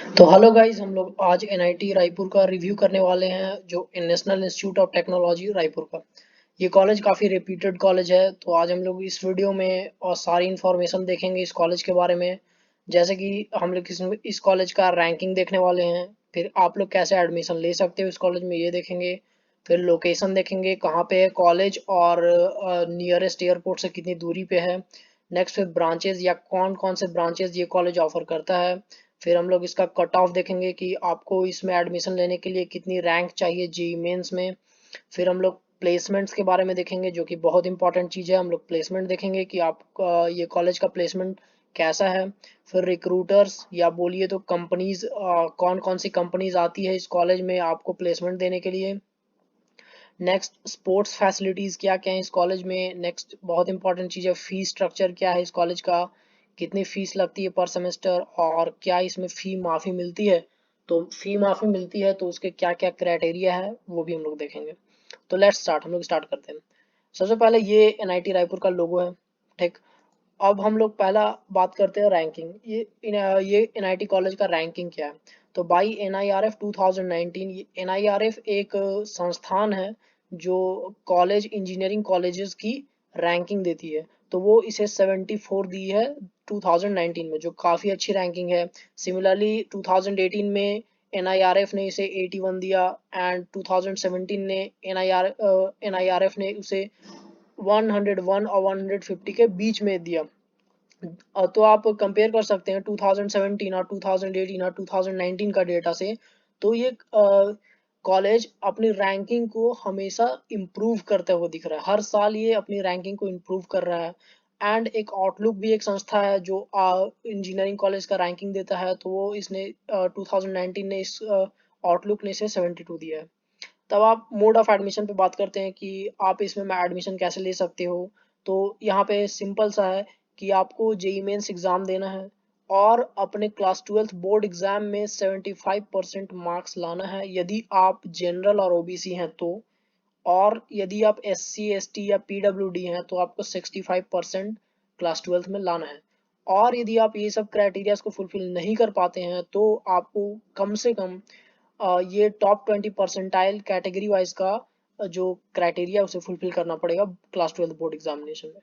तो hello guys, हम लोग आज एनआईटी रायपुर का रिव्यू करने वाले हैं, जो national institute of technology Raipur का। ये कॉलेज काफ़ी रेप्यूटेड कॉलेज है। तो आज हम लोग इस वीडियो में और सारी इन्फॉर्मेशन देखेंगे इस कॉलेज के बारे में। जैसे कि हम लोग इस कॉलेज का रैंकिंग देखने वाले हैं, फिर आप लोग कैसे एडमिशन ले सकते हो इस कॉलेज में ये देखेंगे, फिर लोकेशन देखेंगे कहाँ पे है कॉलेज और नियरेस्ट एयरपोर्ट से कितनी दूरी पे है। नेक्स्ट फिर ब्रांचेज या कौन कौन से ब्रांचेज ये कॉलेज ऑफर करता है। फिर हम लोग इसका कट ऑफ देखेंगे कि आपको इसमें एडमिशन लेने के लिए कितनी रैंक चाहिए जेईई मेंस में। फिर हम लोग प्लेसमेंट्स के बारे में देखेंगे, जो कि बहुत इंपॉर्टेंट चीज़ है। हम लोग प्लेसमेंट देखेंगे कि आपका ये कॉलेज का प्लेसमेंट कैसा है। फिर रिक्रूटर्स या बोलिए तो कंपनीज, कौन कौन सी कंपनीज आती है इस कॉलेज में आपको प्लेसमेंट देने के लिए। नेक्स्ट स्पोर्ट्स फैसिलिटीज़ क्या क्या है इस कॉलेज में। नेक्स्ट बहुत इंपॉर्टेंट चीज़ है, फ़ी स्ट्रक्चर क्या है इस कॉलेज का, कितनी फ़ीस लगती है पर सेमेस्टर, और क्या इसमें फ़ी माफ़ी मिलती है। तो फ़ी माफ़ी मिलती है तो उसके क्या क्या क्राइटेरिया है वो भी हम लोग देखेंगे। तो लेट्स स्टार्ट, हम लोग स्टार्ट करते हैं। सबसे पहले ये एनआईटी रायपुर का लोगो है, ठीक। अब हम लोग पहला बात करते हैं रैंकिंग। ये एनआईटी कॉलेज का रैंकिंग क्या है। तो बाई एनआईआरएफ 2019, ये एनआईआरएफ एक संस्थान है जो कॉलेज इंजीनियरिंग कॉलेजेस की रैंकिंग देती है। तो वो इसे 74 दी है 2019 में, जो काफ़ी अच्छी रैंकिंग है। सिमिलरली 2018 में एनआईआरएफ ने इसे 81 दिया, एंड 2017 ने एनआईआरएफ ने उसे 101 और 150 के बीच में दिया। तो आप कंपेयर कर सकते हैं 2017 और 2018 और 2019 का डेटा से। तो ये कॉलेज अपनी रैंकिंग को हमेशा इम्प्रूव करते हुए दिख रहा है, हर साल ये अपनी रैंकिंग को इम्प्रूव कर रहा है। एंड एक आउटलुक भी एक संस्था है जो इंजीनियरिंग कॉलेज का रैंकिंग देता है, तो वो इसने 2019 ने इस आउटलुक ने इसे 72 दिया है। तब आप मोड ऑफ एडमिशन पे बात करते हैं कि आप इसमें एडमिशन कैसे ले सकते हो। तो यहाँ पे सिंपल सा है कि आपको जेई मेंस एग्ज़ाम देना है और अपने क्लास 12th बोर्ड एग्ज़ाम में 75% मार्क्स लाना है यदि आप जनरल और ओबीसी हैं तो। और यदि आप एससी एसटी या पीडब्ल्यूडी हैं तो आपको 65% क्लास 12th में लाना है। और यदि आप ये सब क्राइटेरियाज को फुलफिल नहीं कर पाते हैं तो आपको कम से कम ये टॉप 20 परसेंटाइल कैटेगरी वाइज का जो क्राइटेरिया उसे फुलफिल करना पड़ेगा क्लास 12 बोर्ड एग्जामिनेशन में।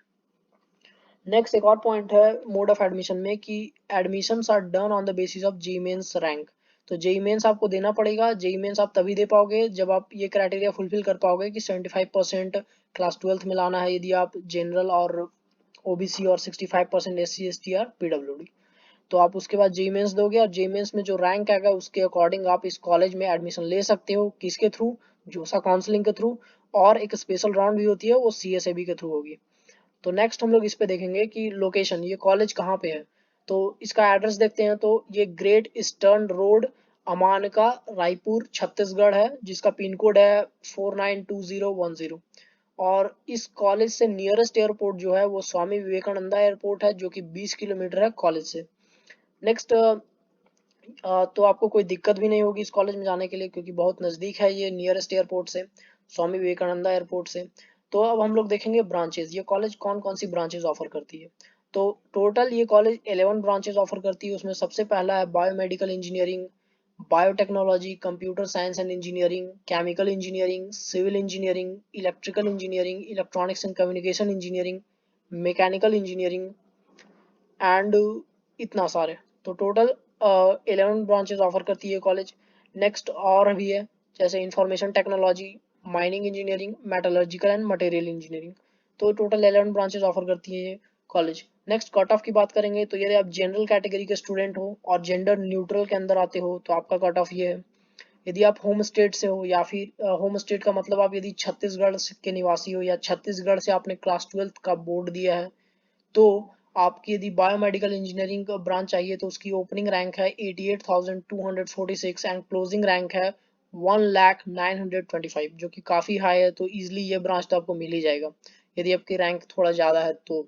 नेक्स्ट एक और पॉइंट है मोड ऑफ एडमिशन में कि admissions are done on the basis of JEE Mains rank. तो जेई मेंस आपको देना पड़ेगा। जेई मेंस आप तभी दे पाओगे जब आप ये क्राइटेरिया फुलफिल कर पाओगे कि 75% क्लास 12th में लाना है यदि आप जनरल और ओबीसी, और 65% एससी एसटी और पीडब्ल्यूडी। तो आप उसके बाद जेई मेंस दोगे और जेई मेंस में जो रैंक आएगा उसके अकॉर्डिंग आप इस कॉलेज में एडमिशन ले सकते हो। किसके थ्रू? जोसा काउंसलिंग के थ्रू। और एक स्पेशल राउंड भी होती है, वो सीएसएबी के थ्रू होगी। तो नेक्स्ट हम लोग इस पे देखेंगे कि लोकेशन, ये कॉलेज कहाँ पे है। तो इसका एड्रेस देखते हैं। तो ये Great Eastern Road, Amanaka, Raipur, Chhattisgarh है, जिसका पिन कोड है 492010। और इस कॉलेज से नियरेस्ट एयरपोर्ट जो है वो स्वामी विवेकानंदा एयरपोर्ट है, जो कि 20 किलोमीटर है कॉलेज से। नेक्स्ट, तो आपको कोई दिक्कत भी नहीं होगी इस कॉलेज में जाने के लिए, क्योंकि बहुत नज़दीक है ये नियरेस्ट एयरपोर्ट से, स्वामी विवेकानंदा एयरपोर्ट से। तो अब हम लोग देखेंगे ब्रांचेज, ये कॉलेज कौन कौन सी ब्रांचेज ऑफर करती है। तो टोटल ये कॉलेज 11 ब्रांचेज ऑफर करती है। उसमें सबसे पहला है biomedical engineering, biotechnology, computer science and engineering, chemical engineering, civil engineering, electrical engineering, electronics and communication engineering, mechanical engineering, and इतना सारे। तो टोटल 11 ब्रांचेज ऑफर करती है कॉलेज। नेक्स्ट और भी है, जैसे information technology, mining engineering, metallurgical and material engineering. तो टोटल 11 ब्रांचेज ऑफर करती है ये कॉलेज। नेक्स्ट कट ऑफ की बात करेंगे तो यदि आप जनरल कैटेगरी के स्टूडेंट हो और जेंडर न्यूट्रल के अंदर आते हो तो आपका कट ऑफ ये है। यदि आप होम स्टेट से हो, या फिर होम स्टेट का मतलब आप यदि छत्तीसगढ़ के निवासी हो या छत्तीसगढ़ से आपने क्लास 12th का बोर्ड दिया है, तो आपकी यदि बायोमेडिकल इंजीनियरिंग का ब्रांच चाहिए तो उसकी ओपनिंग रैंक है 88,246 एंड क्लोजिंग रैंक है 1,0925, जो कि काफ़ी हाई है। तो ईजिली ये ब्रांच तो आपको मिल ही जाएगा यदि आपकी रैंक थोड़ा ज़्यादा है तो।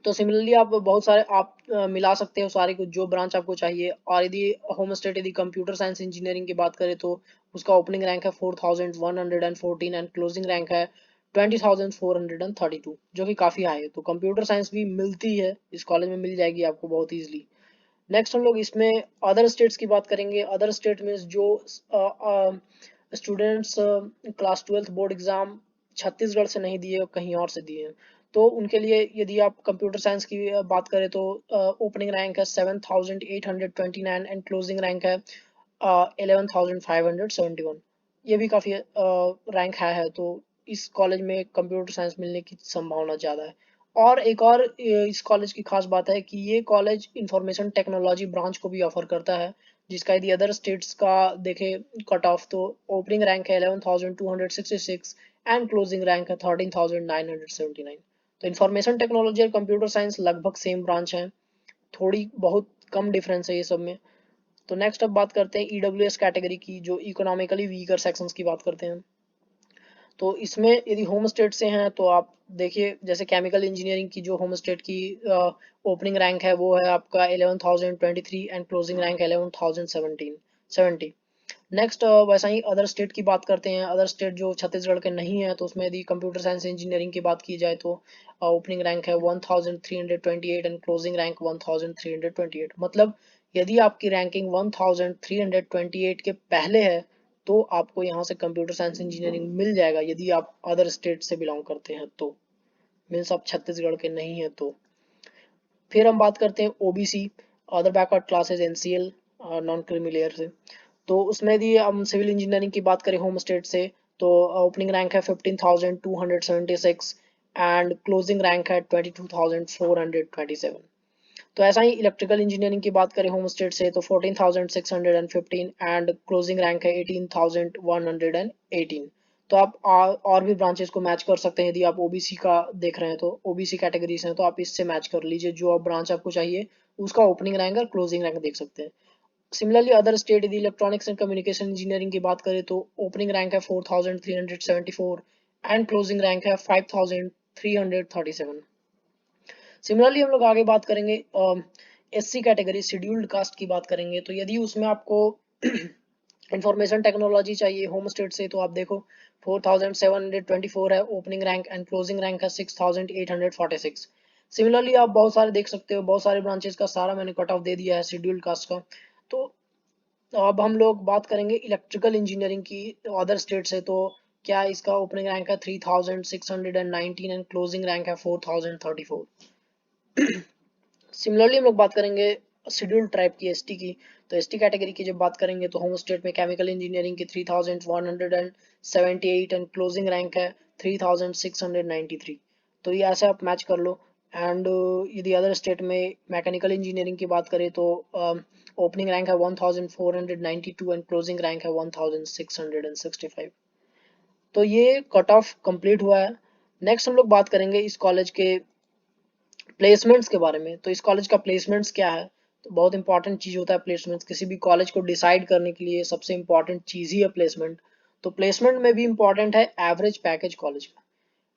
सिमिलरली आप बहुत सारे आप मिला सकते हो सारे कुछ जो ब्रांच आपको चाहिए। और यदि होम स्टेट यदि कंप्यूटर साइंस इंजीनियरिंग की बात करें तो उसका ओपनिंग रैंक है 4,114 एंड क्लोजिंग रैंक है 20,432, जो कि काफ़ी हाई है। तो कंप्यूटर साइंस भी मिलती है इस कॉलेज में, मिल जाएगी आपको बहुत ईजिली। नेक्स्ट हम लोग इसमें अदर स्टेट्स की बात करेंगे। अदर स्टेट में जो students class 12th board exam Chhattisgarh से नहीं दिए, कहीं और से दिए हैं, तो उनके लिए यदि आप कंप्यूटर साइंस की बात करें तो ओपनिंग रैंक है 7,829 एंड क्लोजिंग रैंक है 11,571। ये भी काफ़ी रैंक है, तो इस कॉलेज में कंप्यूटर साइंस मिलने की संभावना ज़्यादा है। और एक और इस कॉलेज की खास बात है कि ये कॉलेज इंफॉर्मेशन टेक्नोलॉजी ब्रांच को भी ऑफर करता है, जिसका यदि अदर स्टेट्स का देखे कट ऑफ तो ओपनिंग रैंक है 11,266 एंड क्लोजिंग रैंक है 13,979। तो इंफॉर्मेशन टेक्नोलॉजी और कंप्यूटर साइंस लगभग सेम ब्रांच है, थोड़ी बहुत कम डिफरेंस है ये सब में। तो नेक्स्ट अब बात करते हैं ईडब्ल्यूएस कैटेगरी की, जो इकोनॉमिकली वीकर सेक्शंस की बात करते हैं। तो इसमें यदि होम स्टेट से हैं तो आप देखिए, जैसे केमिकल इंजीनियरिंग की जो होम स्टेट की ओपनिंग रैंक है वो है आपका 11,023 एंड क्लोजिंग रैंक 11,070। नेक्स्ट वैसा ही अदर स्टेट की बात करते हैं। अदर स्टेट जो छत्तीसगढ़ के नहीं है, तो उसमें यदि कंप्यूटर साइंस इंजीनियरिंग की बात की जाए तो ओपनिंग रैंक है 1328 एंड क्लोजिंग रैंक 1328। मतलब यदि आपकी रैंकिंग 1328 के पहले है तो आपको यहाँ से कंप्यूटर साइंस इंजीनियरिंग मिल जाएगा, यदि आप अदर स्टेट से बिलोंग करते हैं तो। मीन्स आप छत्तीसगढ़ के नहीं है तो। फिर हम बात करते हैं OBC, other backward classes, NCL, non creamy layer से। तो उसमें यदि हम सिविल इंजीनियरिंग की बात करें होम स्टेट से तो ओपनिंग रैंक है 15,276 एंड क्लोजिंग रैंक है 22,427। तो ऐसा ही इलेक्ट्रिकल इंजीनियरिंग की बात करें होम स्टेट से तो 14,615 एंड क्लोजिंग रैंक है 18,118। तो आप और भी ब्रांचेस को मैच कर सकते हैं। यदि आप ओबीसी का देख रहे हैं तो ओबीसी कैटेगरी से हैं तो आप इससे मैच कर लीजिए, जो ब्रांच आपको चाहिए उसका ओपनिंग रैंक और क्लोजिंग रैंक देख सकते हैं। सिमिलरली अदर स्टेट यदि इलेक्ट्रॉनिक्स एंड कम्युनिकेशन इंजीनियरिंग की बात करें तो ओपनिंग रैंक है 4,374 एंड क्लोजिंग रैंक है 5,337। सिमिलरली हम लोग आगे बात करेंगे एससी कैटेगरी शेड्यूल्ड कास्ट की बात करेंगे। तो यदि उसमें आपको इंफॉर्मेशन टेक्नोलॉजी चाहिए होम स्टेट से तो आप देखो 4,724 है opening rank and closing rank है 6,846। सिमिलरली आप बहुत सारे देख सकते हो, बहुत सारे ब्रांचेस का सारा मैंने कट ऑफ दे दिया है शेड्यूल्ड कास्ट का। तो अब हम लोग बात करेंगे इलेक्ट्रिकल इंजीनियरिंग की अदर स्टेट से। तो क्या इसका ओपनिंग रैंक है 3,619 एंड क्लोजिंग रैंक है 4,034। सिमिलरली हम लोग बात करेंगे शेड्यूल्ड ट्राइब की, एसटी की। तो एसटी कैटेगरी की जब बात करेंगे तो होम स्टेट में केमिकल इंजीनियरिंग की 3,178 एंड क्लोजिंग रैंक है 3,693। तो ये ऐसे आप मैच कर लो। एंड यदि अदर स्टेट में मैकेनिकल इंजीनियरिंग की बात करें तो ओपनिंग रैंक है 1,492 एंड क्लोजिंग रैंक है 1,665। तो ये कट ऑफ कंप्लीट हुआ है। नेक्स्ट हम लोग बात करेंगे इस कॉलेज के प्लेसमेंट्स के बारे में। तो इस कॉलेज का प्लेसमेंट्स क्या है, तो बहुत इंपॉर्टेंट चीज़ होता है प्लेसमेंट्स। किसी भी कॉलेज को डिसाइड करने के लिए सबसे इंपॉर्टेंट चीज़ ही है प्लेसमेंट। तो प्लेसमेंट में भी इंपॉर्टेंट है एवरेज पैकेज कॉलेज का।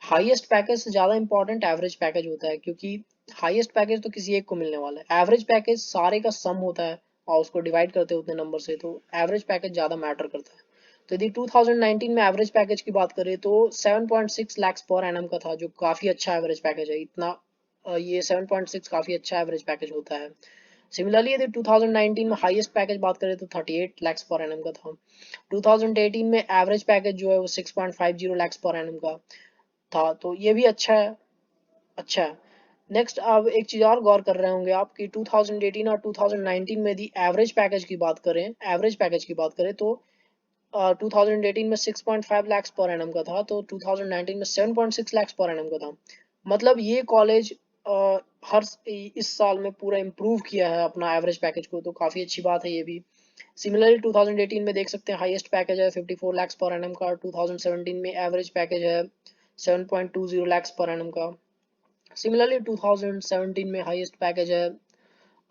हाईएस्ट पैकेज से ज़्यादा इंपॉर्टेंट एवरेज पैकेज होता है, क्योंकि हाईएस्ट पैकेज तो किसी एक को मिलने वाला है, एवरेज पैकेज सारे का सम होता है और उसको डिवाइड करते हैं उतने नंबर से, तो एवरेज पैकेज ज़्यादा मैटर करता है। तो यदि 2019 में एवरेज पैकेज की बात करें तो 7.6 लाख पर एनम का था, जो काफ़ी अच्छा एवरेज पैकेज है। इतना ये 7.6 काफ़ी अच्छा एवरेज पैकेज होता है। सिमिलरली यदि 2019 में हाईएस्ट पैकेज बात करें तो 38 लाख पर एनम का था। 2018 में एवरेज पैकेज जो है वो 6.50 लाख पर एनम का था, तो ये भी अच्छा है। अच्छा है। नेक्स्ट अब एक चीज़ और गौर कर रहे होंगे आप कि 2018 और 2019 में यदि एवरेज पैकेज की बात करें, एवरेज पैकेज की बात करें तो 2018 में 6.5 लाख पर एनम का था, तो 2019 में 7.6 लाख पर एनम का था। मतलब ये कॉलेज हर इस साल में पूरा इम्प्रूव किया है अपना एवरेज पैकेज को, तो काफ़ी अच्छी बात है ये भी। सिमिलरली 2018 में देख सकते हैं हाईएस्ट पैकेज है 54 लाख पर एनम का। 2017 में एवरेज पैकेज है 7.20 लाख पर एनम का। सिमिलरली 2017 में हाईएस्ट पैकेज है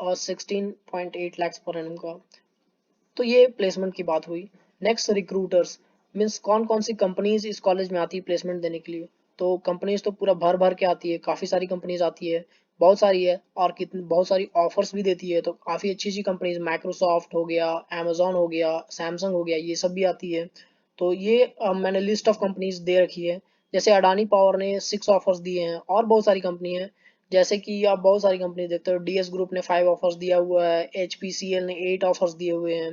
और 16.8 लाख पर एनम का। तो ये प्लेसमेंट की बात हुई। नेक्स्ट रिक्रूटर्स, मीन्स कौन कौन सी कंपनीज इस कॉलेज में आती है प्लेसमेंट देने के लिए। तो कंपनीज तो पूरा भर भर के आती है, काफ़ी सारी कंपनीज आती है, बहुत सारी है, और कितनी बहुत सारी ऑफर्स भी देती है। तो काफ़ी अच्छी अच्छी कंपनीज, माइक्रोसॉफ्ट हो गया, अमेजोन हो गया, सैमसंग हो गया, ये सब भी आती है। तो ये मैंने लिस्ट ऑफ कंपनीज दे रखी है। जैसे अडानी पावर ने 6 ऑफर्स दिए हैं और बहुत सारी कंपनी है जैसे कि आप बहुत सारी कंपनी देखते हो, डीएस ग्रुप ने 5 ऑफर्स दिया हुआ है, एचपीसीएल ने 8 ऑफर्स दिए हुए हैं,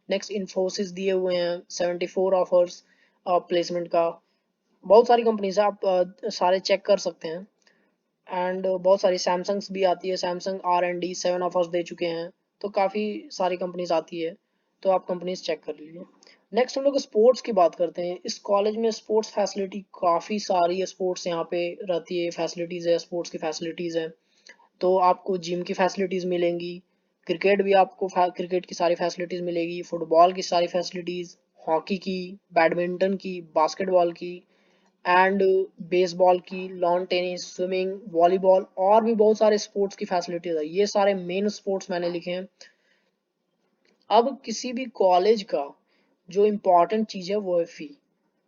नेक्स्ट इन्फोसिस दिए हुए हैं 74 ऑफर्स प्लेसमेंट का। बहुत सारी कंपनीज है, आप सारे चेक कर सकते हैं। एंड बहुत सारी सैमसंग्स भी आती है, सैमसंग R&D 7 ऑफर्स दे चुके हैं। तो काफ़ी सारी कंपनीज आती है, तो आप कंपनीज चेक कर लीजिए। नेक्स्ट हम लोग स्पोर्ट्स की बात करते हैं। इस कॉलेज में स्पोर्ट्स फैसिलिटी काफ़ी सारी है, स्पोर्ट्स यहाँ पे रहती है, फैसिलिटीज़ है, स्पोर्ट्स की फैसिलिटीज़ है। तो आपको जिम की फैसिलिटीज़ मिलेंगी, क्रिकेट भी आपको क्रिकेट की सारी फैसिलिटीज़ मिलेगी, फुटबॉल की सारी फैसिलिटीज़, हॉकी की, बैडमिंटन की, बास्केटबॉल की एंड बेसबॉल की, लॉन टेनिस, स्विमिंग, वॉलीबॉल और भी बहुत सारे स्पोर्ट्स की फैसिलिटीज़ है। ये सारे मेन स्पोर्ट्स मैंने लिखे हैं। अब किसी भी कॉलेज का जो इम्पोर्टेंट चीज़ है वो है फ़ी।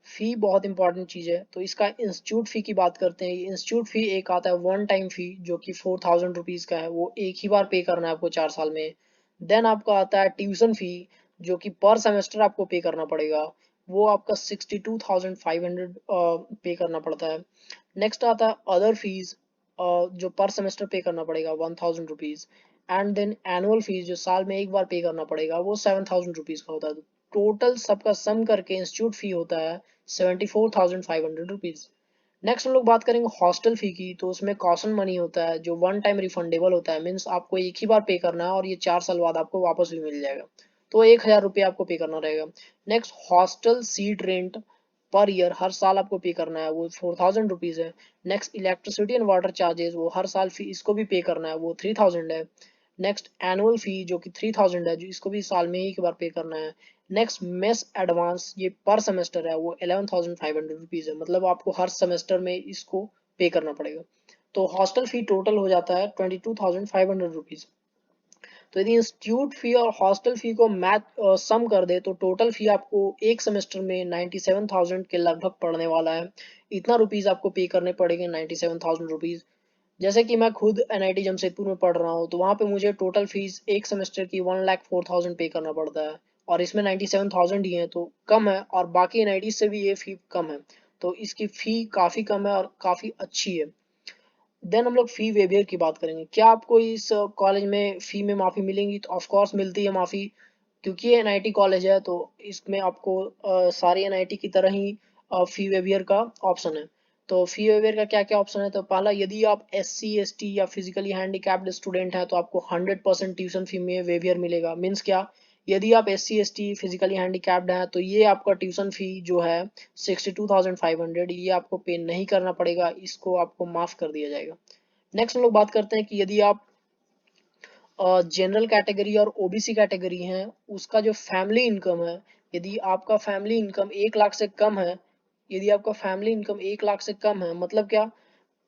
फ़ी बहुत इंपॉर्टेंट चीज़ है। तो इसका इंस्टीट्यूट फ़ी की बात करते हैं। इंस्टीट्यूट फ़ी एक आता है वन टाइम फ़ी जो कि 4000 रुपीज़ का है, वो एक ही बार पे करना है आपको 4 साल में। देन आपका आता है ट्यूशन फ़ी जो कि पर सेमेस्टर आपको पे करना पड़ेगा, वो आपका 62,500 पे करना पड़ता है। नेक्स्ट आता है अदर फीस जो पर सेमेस्टर पे करना पड़ेगा 1000 rupees. And then annual fees जो साल में एक बार पे करना पड़ेगा, वो 7000 रुपीज़ का होता है। टोटल सबका सम करके इंस्टीट्यूट फी होता है 74,500 रुपीज़। नेक्स्ट हम लोग बात करेंगे हॉस्टल फी की। तो उसमें कॉशन मनी होता है जो वन टाइम रिफंडेबल होता है, मीन्स आपको एक ही बार पे करना है और ये 4 साल बाद आपको वापस भी मिल जाएगा। तो 1000 रुपये आपको पे करना रहेगा। Next hostel seat rent per year हर साल आपको पे करना है, वो 4000 रुपीज़ है। Next electricity and water charges, वो हर साल फी इसको भी पे करना है, वो 3000 है। नेक्स्ट एनुअल फी जो कि 3000 है, जो इसको भी साल में एक बार पे करना है। नेक्स्ट मेस एडवांस ये पर सेमेस्टर है, वो 11,500 रुपीज़ है, मतलब आपको हर सेमेस्टर में इसको पे करना पड़ेगा। तो हॉस्टल फी टोटल हो जाता है 22,500 रुपीज़। तो यदि इंस्टीट्यूट फी और हॉस्टल फी को मैथ सम कर दे तो टोटल फी आपको एक सेमेस्टर में 97,000 के लगभग पड़ने वाला है। इतना रुपीज़ आपको पे करने पड़ेंगे, 97,000 रुपीज़। जैसे कि मैं खुद एनआईटी जमशेदपुर में पढ़ रहा हूँ, तो वहाँ पे मुझे टोटल फीस एक सेमेस्टर की 1,04,000 पे करना पड़ता है, और इसमें 97,000 ही है तो कम है, और बाकी एनआईटी से भी ये फी कम है। तो इसकी फ़ी काफ़ी कम है और काफ़ी अच्छी है। देन हम लोग फ़ी वेवियर की बात करेंगे। क्या आपको इस कॉलेज में फ़ी में माफ़ी मिलेंगी? तो ऑफ कोर्स मिलती है माफ़ी, क्योंकि ये एनआईटी कॉलेज है, तो इसमें आपको सारी एनआईटी की तरह ही फ़ी वेवियर का ऑप्शन है। तो फ़ी वेवियर का क्या क्या ऑप्शन है? तो पहला, यदि आप SC ST या फिजिकली हैंडीकैप्ड स्टूडेंट हैं तो आपको 100% ट्यूशन फ़ी में वेवियर मिलेगा। मीन्स क्या, यदि आप SC ST फिजिकली हैंडीकैप्ड हैं तो ये आपका ट्यूशन फ़ी जो है 62,500, ये आपको पे नहीं करना पड़ेगा, इसको आपको माफ़ कर दिया जाएगा। नेक्स्ट हम लोग बात करते हैं कि यदि आप जनरल कैटेगरी और ओबीसी कैटेगरी हैं, उसका जो फैमिली इनकम है, यदि आपका फैमिली इनकम 1 लाख से कम है, यदि आपका फैमिली इनकम 1 लाख से कम है, मतलब क्या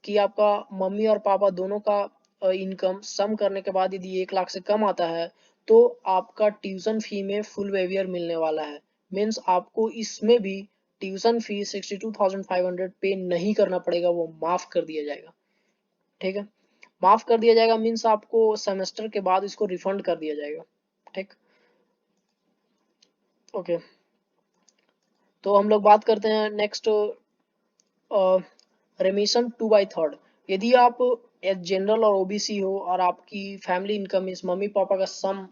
कि आपका मम्मी और पापा दोनों का इनकम सम करने के बाद यदि 1 लाख से कम आता है, तो आपका ट्यूशन फी में फुल वेवियर मिलने वाला है। मीन्स आपको इसमें भी ट्यूशन फी 62,500 पे नहीं करना पड़ेगा, वो माफ कर दिया जाएगा। ठीक है, माफ कर दिया जाएगा मीन्स आपको सेमेस्टर के बाद इसको रिफंड कर दिया जाएगा। ठीक, ओके। तो हम लोग बात करते हैं नेक्स्ट, रेमिशन 2/3। यदि आप एक जनरल और ओबीसी हो और आपकी फैमिली इनकम इस मम्मी पापा का सम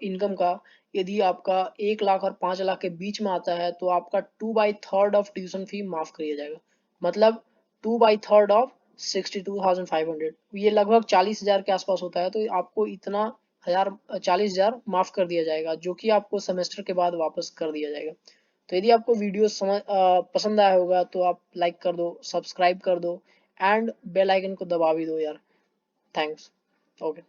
इनकम का यदि आपका 1 लाख और 5 लाख के बीच में आता है, तो आपका 2/3 ऑफ ट्यूशन फी माफ किया जाएगा। मतलब 2/3 ऑफ 62,500, ये लगभग 40,000 के आसपास होता है। तो आपको इतना 40,000 माफ कर दिया जाएगा, जो कि आपको सेमेस्टर के बाद वापस कर दिया जाएगा। तो यदि आपको वीडियो पसंद आया होगा तो आप लाइक कर दो, सब्सक्राइब कर दो एंड बेल आइकन को दबा भी दो यार। थैंक्स। ओके।